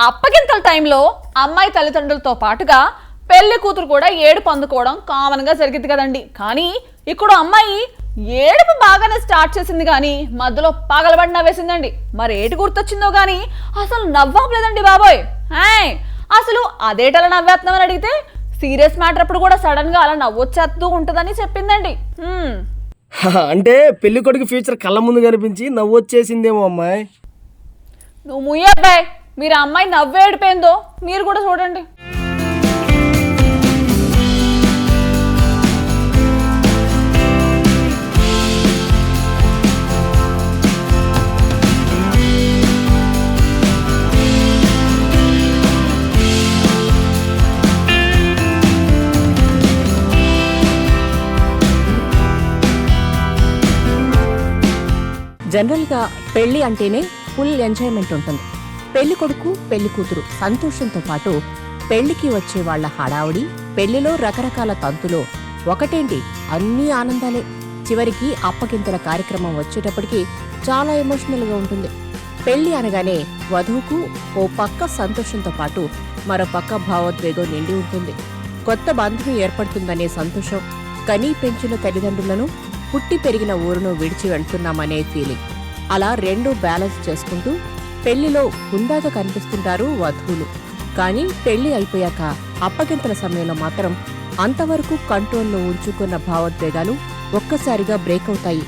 అప్పగింతల టైంలో అమ్మాయి తల్లిదండ్రులతో పాటుగా పెళ్లి కూతురు కూడా ఏడుపు అందుకోవడం కామన్ గా జరిగింది కదండి. కానీ ఇక్కడ అమ్మాయి ఏడుపు బాగానే స్టార్ట్ చేసింది కానీ మధ్యలో పగలబడి నవ్వేసిందండి. మరి ఏటి గుర్తొచ్చిందో గానీ అసలు నవ్వలేదండి బాబోయ్. అసలు అదేటలా నవ్వేస్తున్నామని అడిగితే సీరియస్ మ్యాటర్ అప్పుడు కూడా సడన్ గా అలా నవ్వొచ్చేస్తూ ఉంటుందని చెప్పిందండి. అంటే పెళ్లి కొడుకు ఫ్యూచర్ కళ్ళ ముందు కనిపించి నవ్వు వచ్చేసిందేమో అమ్మాయి. నువ్వు ముయ్యబ్బాయ్, మీరు అమ్మాయి నవ్వేడిపోయిందో మీరు కూడా చూడండి. జనరల్గా పెళ్లి అంటేనే ఫుల్ ఎంజాయ్మెంట్ ఉంటుంది. పెళ్లి కొడుకు పెళ్లి కూతురు సంతోషంతో పాటు పెళ్లికి వచ్చే వాళ్ల హడావుడి, పెళ్లిలో రకరకాల తంతులో ఒకటేంటి అన్నీ ఆనందాలే. చివరికి అప్పగింతల కార్యక్రమం వచ్చేటప్పటికి చాలా ఎమోషనల్గా ఉంటుంది. పెళ్లి అనగానే వధువుకు ఓ పక్క సంతోషంతో పాటు మరో పక్క భావోద్వేగం నిండి ఉంటుంది. కొత్త బంధువు ఏర్పడుతుందనే సంతోషం, కనీ పెంచిన తల్లిదండ్రులను, పుట్టి పెరిగిన ఊరును విడిచి వెళ్తున్నామనే ఫీలింగ్. అలా రెండూ బ్యాలెన్స్ చేసుకుంటూ పెళ్లిలో హుందాగా కనిపిస్తుంటారు వధువులు. కానీ పెళ్లి అయిపోయాక అప్పగింతల సమయంలో మాత్రం అంతవరకు కంట్రోల్లో ఉంచుకున్న భావోద్వేగాలు ఒక్కసారిగా బ్రేక్ అవుతాయి.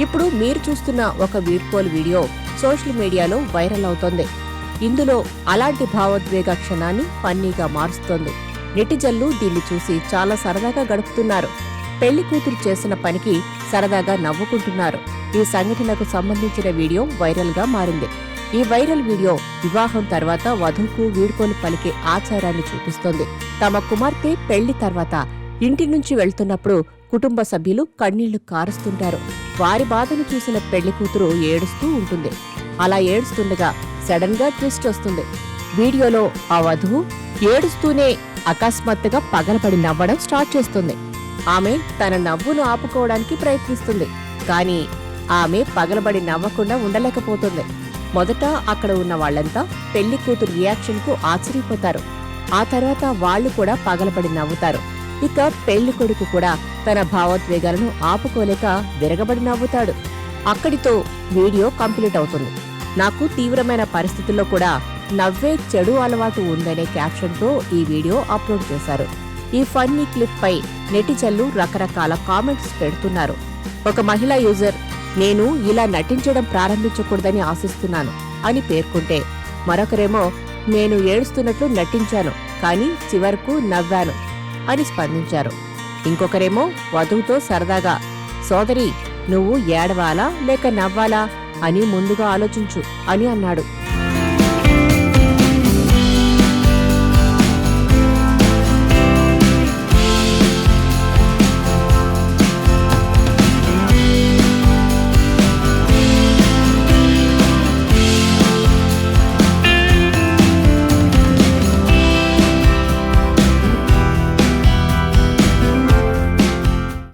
ఇప్పుడు మీరు చూస్తున్న ఒక వీడ్కోలు వీడియో సోషల్ మీడియాలో వైరల్ అవుతోంది. ఇందులో అలాంటి భావోద్వేగ క్షణాన్ని ఫన్నీగా మారుస్తోంది. నెటిజన్లు దీన్ని చూసి చాలా సరదాగా గడుపుతున్నారు. పెళ్లి కూతురు చేసిన పనికి సరదాగా నవ్వుకుంటున్నారు. ఈ సంఘటనకు సంబంధించిన వీడియో వైరల్ గా మారింది. ఈ వైరల్ వీడియో వివాహం తర్వాత వధువుకు వీడ్కోలు పలికే ఆచారాన్ని చూపిస్తోంది. తమ కుమార్తె పెళ్లి తర్వాత ఇంటి నుంచి వెళ్తున్నప్పుడు కుటుంబ సభ్యులు కన్నీళ్లు కారుస్తుంటారు. వారి బాధను చూసిన పెళ్లి కూతురు ఏడుస్తూ ఉంటుంది. అలా ఏడుస్తుండగా సడన్ గా ట్విస్ట్ వస్తుంది. వీడియోలో ఆ వధువు ఏడుస్తూనే అకస్మాత్తుగా పగలబడి నవ్వడం స్టార్ట్ చేస్తుంది. ఆమె తన నవ్వును ఆపుకోవడానికి ప్రయత్నిస్తుంది. కానీ ఆమె పగలబడి నవ్వకుండా ఉండలేకపోతుంది. మొదట అక్కడ ఉన్న వాళ్లంతా పెళ్లి కూతురు రియాక్షన్ కు ఆశ్చర్యపోతారు. ఆ తర్వాత వాళ్లు కూడా పగలబడి నవ్వుతారు. ఇక పెళ్లి కొడుకు కూడా తన భావోద్వేగాలను ఆపుకోలేక విరగబడి నవ్వుతాడు. అక్కడితో వీడియో కంప్లీట్ అవుతుంది. నాకు తీవ్రమైన పరిస్థితుల్లో కూడా నవ్వే చెడు అలవాటు ఉందనే క్యాప్షన్తో ఈ వీడియో అప్లోడ్ చేశారు. ఈ ఫన్నీ క్లిప్ పై నెటిజన్లు రకరకాల కామెంట్స్ పెడుతున్నారు. ఒక మహిళా యూజర్, నేను ఇలా నటించడం ప్రారంభించకూడదని ఆశిస్తున్నాను అని పేర్కొంటే, మరొకరేమో నేను ఏడుస్తున్నట్లు నటించాను కానీ చివరకు నవ్వాను అని స్పందించారు. ఇంకొకరేమో వధువుతో సరదాగా, సోదరి నువ్వు ఏడవాలా లేక నవ్వాలా అని ముందుగా ఆలోచించు అని అన్నాడు.